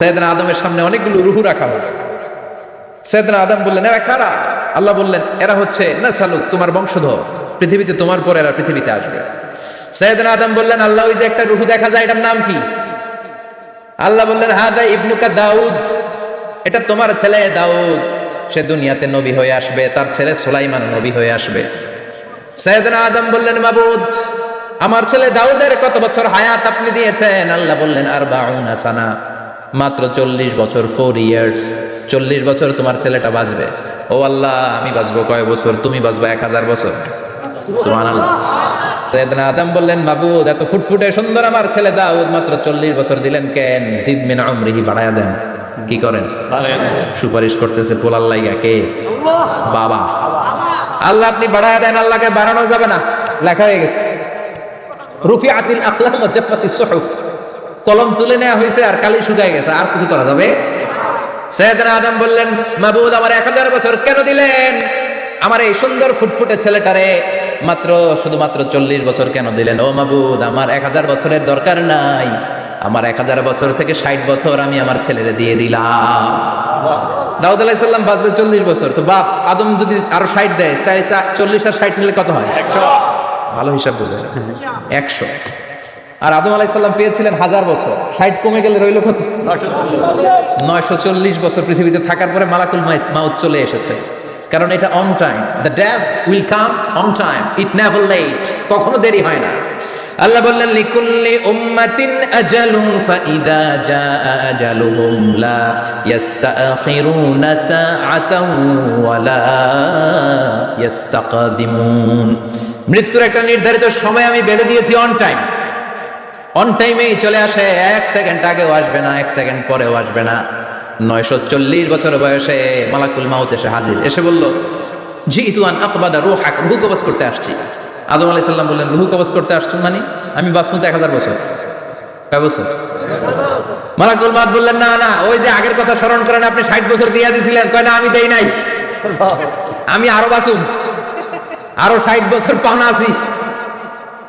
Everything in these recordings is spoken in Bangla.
সাইয়েদনা আদমের সামনে অনেকগুলো রুহু রাখা হলো। সাইয়েদনা আদম বললেন, এরা কারা? আল্লাহ বললেন, এরা হচ্ছে নাসালুক, তোমার বংশধর, পৃথিবীতে তোমার পর এরা পৃথিবীতে আসবে। সাইয়েদনা আদম বললেন, আল্লাহ ওই যে একটা রুহু দেখা যায়, এটার নাম কি? আল্লাহ বললেন, হাদা ইবনুকা দাউদ, এটা তোমার ছেলে দাউদ, সে দুনিয়াতে নবী হয়ে আসবে, তার ছেলে সুলাইমান নবী হয়ে আসবে। সাইয়েদনা আদম বললেন, মাবুদ, আমার ছেলে দাউদের কত বছর হায়াত আপনি দিয়েছেন? আল্লাহ বললেন, আরবাউনা সানা, মাত্র 40 বছর, 4 ইয়ার্স। 40 বছর তোমার ছেলেটা বাঁচবে। ও আল্লাহ, আমি বাঁচবো কয় বছর? তুমি বাঁচবা 1000 বছর। সুবহানাল্লাহ। সাইয়েদনা আদম বললেন, মাবুদ, এত ফুটফুটে সুন্দর আমার ছেলে দাউদ, মাত্র 40 বছর দিলেন কেন? জিদ মিন উমরিহি, বাড়ায়া দেন। কি করেন? সুপারিশ করতেছে পোলার লাইগা কে? বাবা। আল্লাহ আপনি বাড়ায়া দেন। আল্লাহকে বাড়ানো যাবে না, লেখা হয়ে গেছে। রুফিআতিল আকলাম ওয়া জাফফাতিস সুহুফ, কলম তুলে নেওয়া হয়েছে আর কালি শুকায় গেছে, আর কিছু করা যাবে? সাইয়েদনা আদম বললেন, মাবুদ, আমার 1000 বছর কেন দিলেন? আমার এই সুন্দর ফুটফুটে ছেলেটারে শুধুমাত্র 40 বছর কেন দিলেন? ও মাবুদ, আমার 1000 বছরের দরকার নাই, আমার 1000 বছর থেকে 60 বছর আমি আমার ছেলেরে দিয়ে দিলাম। দাউদ আলাইহিস সালাম বাঁচবে 40 বছর, তো বাপ আদম যদি আরো 60 দেয়, 40 আর 60 নিলে কত হয়? 100। ভালো হিসাব বোঝেন, 100। আর আদম আলাইহিস সালাম পেয়েছিলেন 1000 বছর, 60 কমে গেলে রইল কত? 940 বছর পৃথিবীতে থাকার পরে মালাকুল মাউত চলে এসেছে। কারণ এটা on time, the death will come on time, it never late, কখনো দেরি হয় না। আল্লাহ বললেন, লিকুল্লি উম্মাতিন আজালুন ফাইদা জাআ আজালুহুম লা ইস্তাখিরুনা সাআতান ওয়া লা ইস্তাকদিমুন। মৃত্যুর একটা নির্ধারিত সময় আমি বেঁধে দিয়েছি, অন টাইম। অন টাইমেই চলে আসে, 1 সেকেন্ড আগেও আসবে না, 1 সেকেন্ড পরেও আসবে না। 940 বছর বয়সে মালাকুল মাউত এসে হাজির, এসে বলল, জিতু আন আকবাদা রূহাক, রূহ কবজ করতে আসছি। আদম আলাইহিস সালাম বললেন, রূহ কবজ করতে আসছো মানে? আমি বাঁচবো 1000 বছর। কয় বছর? মালাকুল মাউত বললেন, না না, ওই যে আগের কথা স্মরণ করেন, আপনি 60 বছর দিয়ে দিয়েছিলেন। কয় না, আমি দেই নাই, আমি আরো বাঁচুম, আরো 60 বছর পাওনা আছি,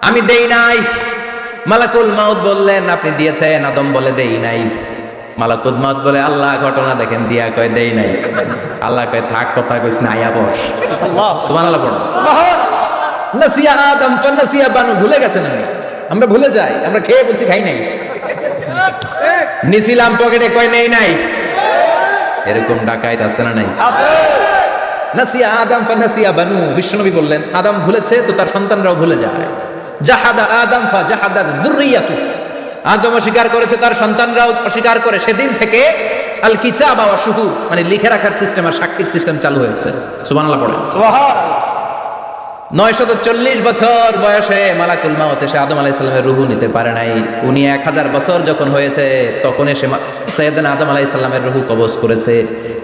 আমি দেই নাই। মালাকুল মাউত বললেন, আপনি দিয়েছেন। আদম বলে, দেই নাই। মালাকুল মাউত বলে, আল্লাহ ঘটনা দেখেন, দিয়া কয় দেই নাই। আল্লাহ কয়, থাক, কথা কইস না, আয়া বস। সুবহানাল্লাহ পড়ো। নাসিয়া আদম ফানাসিয়া বানু, ভুলে গেছেন। আমরা ভুলে যাই, আমরা খেয়ে বলছি খাই নাই, নিছিলাম পকেটে, কয় নেই নাই। এরকম ডাকাইত আছে না নাই? নাসিয়া আদম ফানাসিয়া বানু, বিশ্বনবী বললেন, আদম ভুলেছে তো তার সন্তানরাও ভুলে যায়। জাহাদা আদম ফা জাহাদা যুররিয়াতু, আদম অস্বীকার করেছে, তার সন্তানরাও অস্বীকার করে। সেদিন থেকে আল কিতাবা ওয়া শুহুদ, মানে লিখে রাখার সিস্টেম আর সাক্ষীর সিস্টেম চালু হয়েছে। সুবহানাল্লাহ পড়েন। সুবহানাল্লাহ। 940 বছর বয়সে মালাকুল মাউত এসে আদম আলাইহিস সালামের রূহ নিতে পারে নাই। উনি 1000 বছর যখন হয়েছে, তখন এসে সাইয়েদনা আদম আলাইহিস সালামের রূহ কবজ করেছে।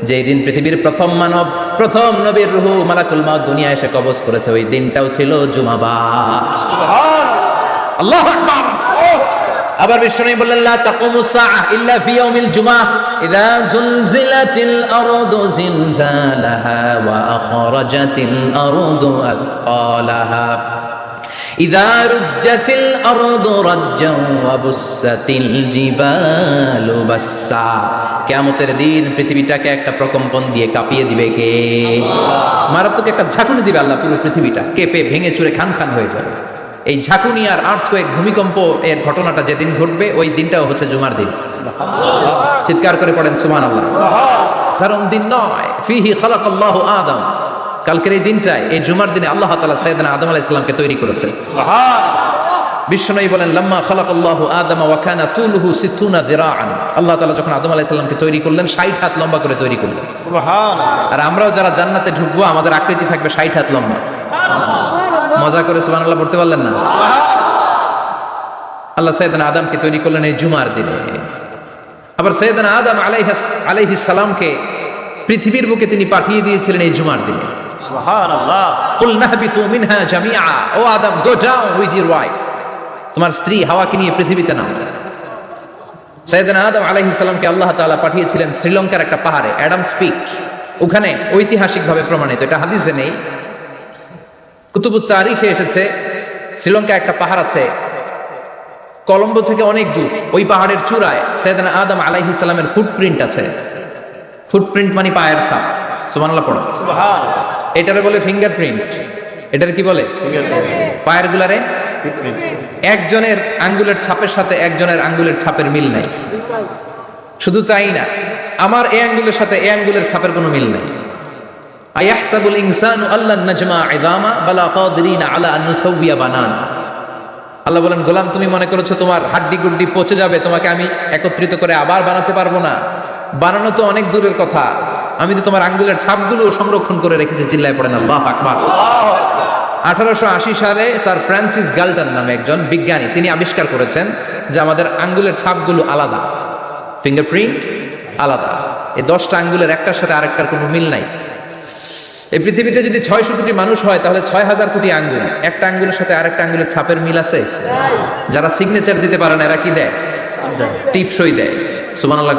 যেই দিন পৃথিবীর প্রথম মানব, প্রথম নবীর রূহ মালাকুল মাউত দুনিয়ায় এসে কবজ করেছে, ওই দিনটাও ছিল জুমাবার। সুবহানাল্লাহ, আল্লাহু আকবার। আবার বিশ্বনবী বললেন, লা তাকুমুস সাআহ ইল্লা ফি ইয়াউমিল জুমআহ, ইযা যুলজিলাতিল আরদু জিলজালাহা ওয়া আখরাজাতিল আরদু আসকালাহা, ইযা রুজ্জাতিল আরদু রাজ্জান ওয়া বুসাতিল জিবালু বাসসা। কিয়ামতের দিন পৃথিবীটাকে একটা প্রকম্পন দিয়ে কাঁপিয়ে দিবে কে? আল্লাহ। মারাত্মক একটা ঝাঁকুনি দিবে আল্লাহ, পুরো পৃথিবীটা কেঁপে ভেঙে চুরে খান খান হয়ে যাবে। এই ঝাঁকুনি আর আর্থকোয়েক, ভূমিকম্প এর ঘটনাটা যেদিন ঘটবে, ওই দিনটাও হচ্ছে জুমার দিন। চিৎকার করে পড়েন সুবহানাল্লাহ। কারণ দিন নয়, ফিহি খালাকাল্লাহু আদম, কালকের এই দিনটায়, এই জুমার দিনে আল্লাহ তাআলা সাইয়েদনা আদম আলাইহিস সালামকে তৈরি করেছেন। বিশ্বনবী বলেন, লাম্মা খালাকাল্লাহু আদম ওয়া কানা তুলুহু 60 যিরাআন, আল্লাহ তাআলা যখন আদম আলাইহিস সালামকে তৈরি করলেন, 60 হাত লম্বা করে তৈরি করলেন। সুবহানাল্লাহ। আর আমরাও যারা জান্নাতে ঢুকবো, আমাদের আকৃতি থাকবে 60 হাত লম্বা। মজা করে সুবহানাল্লাহ পড়তে পারলেন না? আল্লাহ সাইয়েদনা আদমকে তৈরি করলেন এই জুমার দিনে। আবার সাইয়েদনা আদম আলাইহিস সালামকে পৃথিবীর বুকে তিনি পাঠিয়ে দিয়েছিলেন এই জুমার দিনে। সুবহানাল্লাহ। কুল নাহবিতু মিনহা জামিআ, ও Adam, go down with your wife, তোমার স্ত্রী হাওয়াকে নিয়ে পৃথিবীতে নাও। সাইয়েদনা আদম আলাইহিস সালামকে আল্লাহ তাআলা পাঠিয়েছিলেন শ্রীলঙ্কার একটা পাহাড়ে, অ্যাডামস পিক। ওখানে ঐতিহাসিকভাবে প্রমাণিত, এটা হাদিসে নেই, কুতুবুত তারিখে এসেছে। শ্রীলঙ্কায় একটা পাহাড় আছে, কলম্বো থেকে অনেক দূর, ওই পাহাড়ের চূড়ায় সাইয়েদনা আদম আলাইহিস সালামের ফুটপ্রিন্ট আছে। ফুটপ্রিন্ট মানে পায়ের ছাপ। সুবহানাল্লাহ পড়ো। সুবহানাল্লাহ। এটারে বলে ফিঙ্গারপ্রিন্ট। এটার কি বলে? পায়ের গুলারে একজনের আঙ্গুলের ছাপের সাথে একজনের আঙ্গুলের ছাপের মিল নাই। শুধু তাই না, আমার এই আঙ্গুলের সাথে এই আঙ্গুলের ছাপের কোনো মিল নাই। আয়াহসাবুল ইনসানু আল্লান নাজমা ইযামা বালা কাদিরিনা আলা আন নুসাউবিয়া বানানা। আল্লাহ বলেন, গোলাম তুমি মনে করেছো তোমার হাড্ডি গুড্ডি পচে যাবে, তোমাকে আমি একত্রিত করে আবার বানাতে পারবো না? বানানো তো অনেক দূরের কথা, আমি তো তোমার আঙ্গুলের ছাপগুলো সংরক্ষণ করে রেখেছি। চিল্লায় পড়েন আল্লাহু আকবার। 1880 সালে স্যার ফ্রান্সিস গাল্টন নামে একজন বিজ্ঞানী, তিনি আবিষ্কার করেছেন যে আমাদের আঙ্গুলের ছাপগুলো আলাদা, ফিঙ্গারপ্রিন্ট আলাদা। এই 10টা আঙ্গুলের একটার সাথে আরেকটার কোনো মিল নাই। এই পৃথিবীতে যদি 600 কোটি মানুষ হয় তাহলে 6000 কোটি আঙ্গুল, একটা আঙ্গুলের সাথে আরেকটা আঙ্গুলের ছাপের মিল আছে? যারা সিগনেচার দিতে পারে না এরা কি দেয়? টিপসই দেয়। সুবহানাল্লাহ।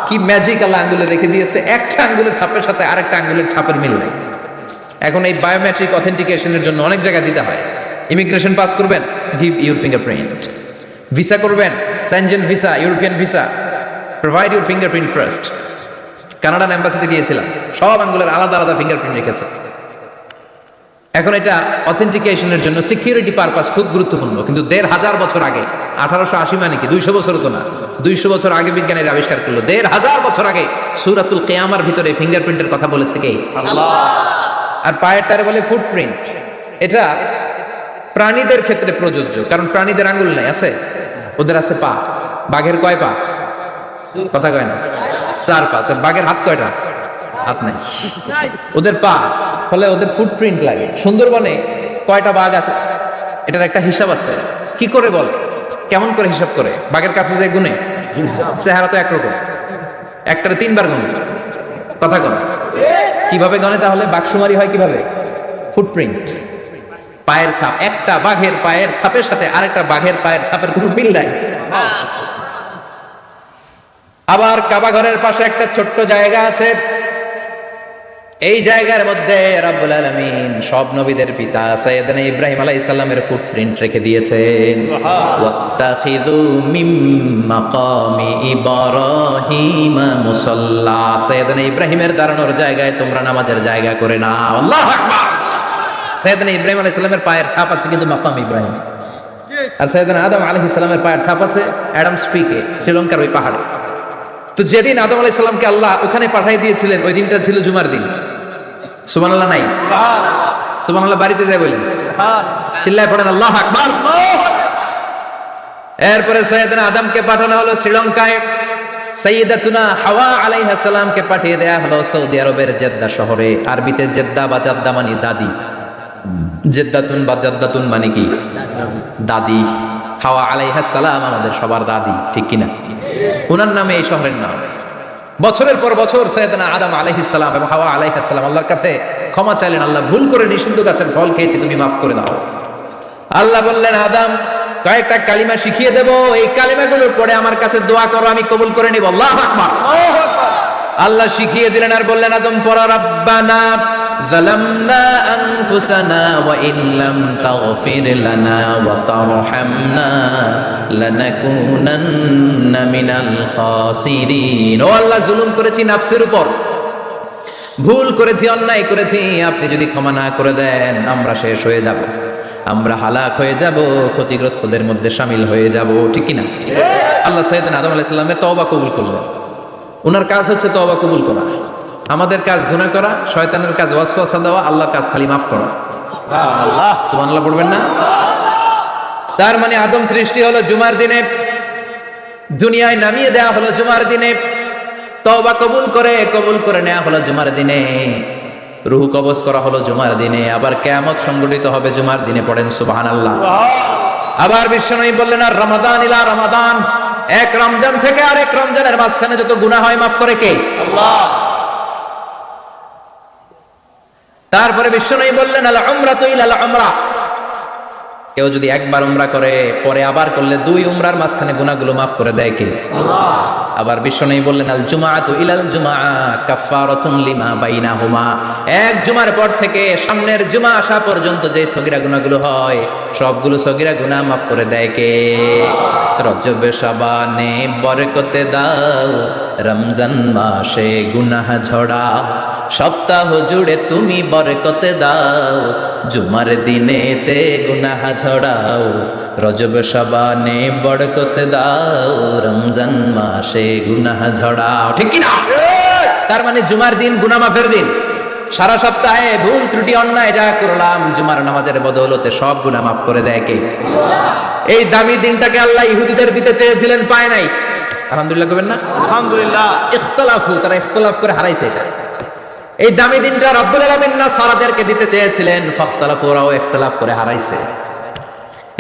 কি ম্যাজিক আল্লাহ আঙ্গুলে রেখে দিয়েছে, একটা আঙ্গুলের ছাপের সাথে আরেকটা আঙ্গুলের ছাপের মিল নাই। এখন এই বায়োমেট্রিক অথেন্টিকেশনের জন্য অনেক জায়গায় দিতে হয়। ইমিগ্রেশন পাস করবেন, গিভ ইউর ফিঙ্গারপ্রিন্ট। ভিসা করবেন, Schengen visa, European visa, provide your fingerprint first. Canadian এম্বাসিতে গিয়েছিলাম, সব আঙ্গুলের আলাদা আলাদা ফিঙ্গারপ্রিন্ট রেখেছে। এখন এটা অথেন্টিকেশনের জন্য সিকিউরিটি পারপাস খুব গুরুত্বপূর্ণ। কিন্তু 1500 বছর আগে, 1880 মানে কি 200 বছর তো না, 200 বছর আগে বিজ্ঞানীরা আবিষ্কার করলো। 1500 বছর আগে সূরাতুল কিয়ামার ভিতরে ফিঙ্গারপ্রিন্টের কথা বলেছে কে? আল্লাহ। আর পায়েরটারে বলে ফুটপ্রিন্ট। এটা প্রাণীদের ক্ষেত্রে প্রযোজ্য, কারণ প্রাণীদের আঙ্গুল নাই, আছে? ওদের আছে পা। বাঘের কয় পা? কথা কয় না, 4 পা। বাঘের হাত কয়টা? হাত নাই, ওদের পা। ফলে ওদের ফুটপ্রিন্ট লাগে। সুন্দরবনে কয়টা বাঘ আছে এটার একটা হিসাব আছে। কি করে বলে, কেমন করে হিসাব করে? বাঘের কাছে যে গুনে, চেহারা তো একরকম, একটারে 3 বার গুনে। কথা কন, কিভাবে গনে তাহলে? বাঘশুমারি হয় কিভাবে? ফুটপ্রিন্ট, পায়ের ছাপ। একটা বাঘের পায়ের ছাপের সাথে আরেকটা বাঘের পায়ের ছাপের কোনো মিল নাই। আবার কাবা ঘরের পাশে একটা ছোট্ট জায়গা আছে, এই জায়গার মধ্যে রব্বুল আলামিন সব নবীদের পিতা সাইয়েদনা ইব্রাহিম আলাইহিস সালামের ফুটপ্রিন্ট রেখে দিয়েছেন। ওয়াত্তাখিযু মিম মাকামি ইব্রাহিম মুসাল্লা। সাইয়েদনা ইব্রাহিমের দাঁড়ানোর জায়গায় তোমরা নামাজের জায়গা করে নাও। আল্লাহু আকবার। সাইয়েদনা ইব্রাহিম আলাইহিস সালামের পায়ের ছাপ আছে কিন্তু মাকাম ইব্রাহিম। আর সাইয়েদনা আদম আলাইহিস সালামের পায়ের ছাপ আছে অ্যাডামস পিকে, শ্রীলঙ্কার ওই পাহাড়ে। তো যেদিন আদম আলাইহিস সালামকে আল্লাহ ওখানে পাঠিয়ে দিয়েছিলেন, ওই দিনটা ছিল জুমার দিন। সুবহানাল্লাহ নাই? সুবহানাল্লাহ বাড়িতে যায় বলেন, চিল্লায় পড়েন আল্লাহু আকবার। এরপরে সাইয়েদনা আদমকে পাঠানো হলো শ্রীলঙ্কায়, সাইয়্যিদাতুনা হাওয়া আলাইহিস সালামকে পাঠিয়ে দেয়া হলো সৌদি আরবের জেদ্দা শহরে। আরবিতে জেদ্দা বা জাদ্দা মানে দাদি। জেদ্দাতুন বা জাদ্দাতুন মানে কি? দাদি। হাওয়া আলাইহিস সালাম আমাদের সবার দাদি, ঠিক কিনা? ওনার নামে এই শহরের নাম। বছরের পর বছর সাইয়েদনা আদম আলাইহিস সালাম এবং হাওয়া আলাইহিস সালাম আল্লাহর কাছে ক্ষমা চাইলেন, আল্লাহ ভুল করে নিষিদ্ধ গাছের ফল খেয়েছি, তুমি মাফ করে দাও। আল্লাহ বললেন, আদম কয়েকটা কালিমা শিখিয়ে দেব, এই কালিমাগুলোর পরে আমার কাছে দোয়া করো, আমি কবুল করে নিব। আল্লাহু আকবার। আল্লাহ শিখিয়ে দিলেন আর বললেন, আদম পড়ো, রাব্বানা যালামনা আনফুসানা ওয়া ইল্লাম তাগফির লানা ওয়া তারহামনা লানাকুনান্না মিনাল খাসিরিন। ও আল্লাহ, জুলুম করেছি নাফসের উপর, ভুল করেছি, অন্যায় করেছি, আপনি যদি ক্ষমা না করে দেন আমরা শেষ হয়ে যাব, আমরা হালাক হয়ে যাব, ক্ষতিগ্রস্তদের মধ্যে শামিল হয়ে যাব, ঠিক কি না? আল্লাহ সাইয়েদনা আদম আলাইহিস সালামের তওবা কবুল করলেন। ওনার কাজ হচ্ছে তওবা কবুল করা। আমাদের কাজ গুনাহ করা, শয়তানের কাজ ওয়াসওয়াসা দেওয়া, আল্লাহর কাজ খালি মাফ করা। সুবহানাল্লাহ পড়বেন না? তার মানে আদম সৃষ্টি হলো জুমার দিনে, দুনিয়ায় নামিয়ে দেওয়া হলো জুমার দিনে, তওবা কবুল করে নেওয়া হলো জুমার দিনে, রূহ কবজ করা হলো জুমার দিনে, আবার কিয়ামত সংঘটিত হবে জুমার দিনে। পড়েন সুবহানাল্লাহ। আবার বিশ্বনবী বললেন, আর রমাদান ইলা রমাদান, এক রমজান থেকে আরেক রমজানের মাঝখানে যত গুনাহ হয় মাফ করে কে? আল্লাহ। তারপরে বিশ্বনবী বললেন, আল উমরাতু ইলাল উমরা, কেউ যদি একবার উমরা করে পরে আবার করলে 2 উমরার মাঝখানে গুনাহগুলো মাফ করে দেয় কে? আল্লাহ। আবার বিশ্বনবী বললেন আল জুমাআতু ইলাল জুমআ কাফফারাতুন লিমা বাইনাহুমা, এক জুমার পর থেকে সামনের জুমা আসা পর্যন্ত যে সগীরা গুনাহগুলো হয় সবগুলো সগীরা গুনাহ মাফ করে দেয় কে? রজবে শাবানে বরকতে দাও, রমজান মাসে গুনাহ ঝড়াও, সপ্তাহ জুড়ে তুমি বরকতে দাও, জুমার দিনেতে গুনাহ ঝড়াও, রজব শাবানে বরকতে দাও, রমজান মাসে গুনাহ ঝড়াও। ঠিক কি না? তার মানে জুমার দিন গুনাহ মাফের দিন। সারা সপ্তাহে ভুল ত্রুটি অন্যায় যা করলাম জুমার নামাজের বদৌলতে সব গুনাহ মাফ করে দেয় কে? এই দামি দিনটাকে আল্লাহ ইহুদিদের দিতে চেয়েছিলেন, পায় নাই। আলহামদুলিল্লাহ কবেন না? আলহামদুলিল্লাহ। ইখতিলাফু, তারা ইখতিলাফ করে হারাইছে এটা। এই দামি দিনটা রব্বুল আলামিন নাসারাদেরকে দিতে চেয়েছিলেন, ফাখতালাফু, ওরাও ইখতিলাফ করে হারাইছে।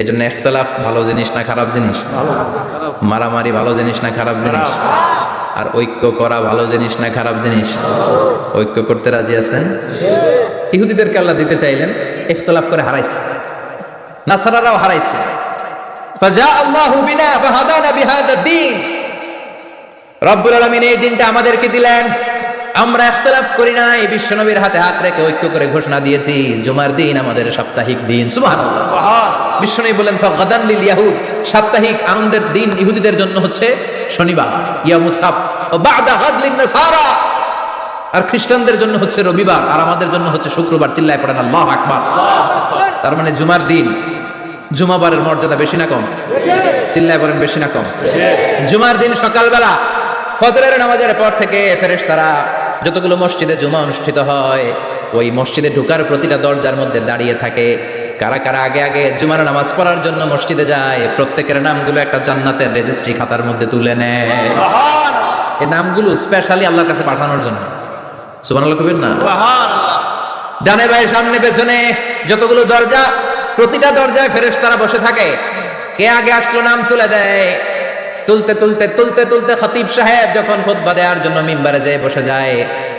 এজন্য ইখতিলাফ ভালো জিনিস না খারাপ জিনিস? মারামারি ভালো জিনিস না খারাপ জিনিস? আর ঐক্য করা ভালো জিনিস না খারাপ জিনিস? ঐক্য করতে রাজি আছেন? ইহুদিদেরকে আল্লাহ দিতে চাইলেন, ইখতিলাফ করে হারাইছে। নাসারারাও হারাইছে। ফাজা আল্লাহু বিনা ফাহাদানা বিহাদা দ্বীন, রব্বুল আলামিন এই দিনটা আমাদেরকে দিলেন। আমরা ইখতিলাফ করি না, এই বিশ্বনবীর হাতে হাত রেখে ঐক্য করে ঘোষণা দিয়েছি জুমার দিন আমাদের সাপ্তাহিক দিন। সুবহানাল্লাহ। বিশ্বনবী বলেন ফাগাদান লিল ইয়াহুদ, সাপ্তাহিক আনন্দের দিন ইহুদিদের জন্য হচ্ছে শনিবার, ইয়ামুস সাbt, ও বাদা গাদ লিন নাসারা, আর খ্রিস্টানদের জন্য হচ্ছে রবিবার, আর আমাদের জন্য হচ্ছে শুক্রবার। চিল্লায় পড়েন আল্লাহু আকবার। তার মানে জুমার দিন, জুমাবারের মর্যাদা বেশি না কম? চিল্লায় পড়েন বেশি না কম? জুমার দিন সকালবেলা ফজরের নামাজের পর থেকে ফেরেশতারা যতগুলো মসজিদে জুমা অনুষ্ঠিত হয় ওই মসজিদে ঢোকার প্রতিটা দরজার মধ্যে দাঁড়িয়ে থাকে। কারা কারা আগে আগে জুমার নামাজ পড়ার জন্য মসজিদে যায়, প্রত্যেকের নামগুলো একটা জান্নাতের রেজিস্ট্রি খাতার মধ্যে তুলে নেয়। এই নামগুলো স্পেশালি আল্লাহর কাছে পাঠানোর জন্য। সুবহানাল্লাহ কইবেন না? ডানে বায়ে সামনে পেছনে যতগুলো দরজা, প্রতিটা দরজায় ফেরেশতারা বসে থাকে। কে আগে আসলো নাম তুলে দেয়। তুলতে তুলতে তুলতে তুলতে খতিব সাহেব যখন খুতবা দেওয়ার জন্য মিম্বারে যেয়ে বসে যায়,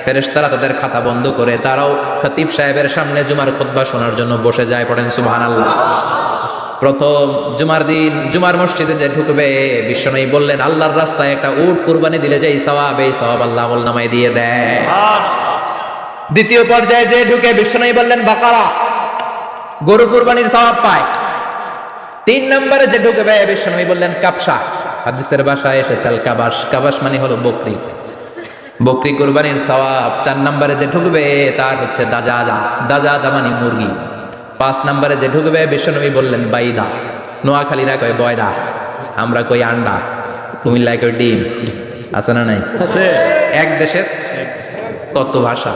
ফেরেশতারা তাদের খাতা বন্ধ করে তারাও খতিব সাহেবের সামনে জুমার খুতবা শোনার জন্য বসে যায়। পড়েন সুবহানাল্লাহ। প্রথম জুমার দিন জুমার মসজিদে যে ঢুকবে, বিশ্বনবী বললেন আল্লাহর রাস্তায় একটা উট কুরবানি দিলে যে সওয়াব, এই সওয়াব আল্লাহ আমলনামায় দিয়ে দেয়। দ্বিতীয় পর্যায়ে যে ঢুকে, বিশ্বনবী বললেন বাকারা, গরু কুরবানির সওয়াব পায়। 3 নম্বরে যে ঢুকবে, বিশ্বনবী বললেন কাবসা, হাদিসের ভাষায় এসেছে আল কাবাস, কাবাস মানে হলো বকরি, বকরি কুরবানির সওয়াব। 4 নম্বরে যে ঢুকবে তার হচ্ছে দাজাজা, দাজাজা মানে মুরগি। 5 নম্বরে যে ঢুকবে, বিশ্বনবী বললেন বাইদা, নোয়াখালীরা কয় বয়দা, আমরা কই আন্ডা, কুমিল্লায় কই ডিম। আছে না নাই? আছে। এক দেশের কত ভাষা।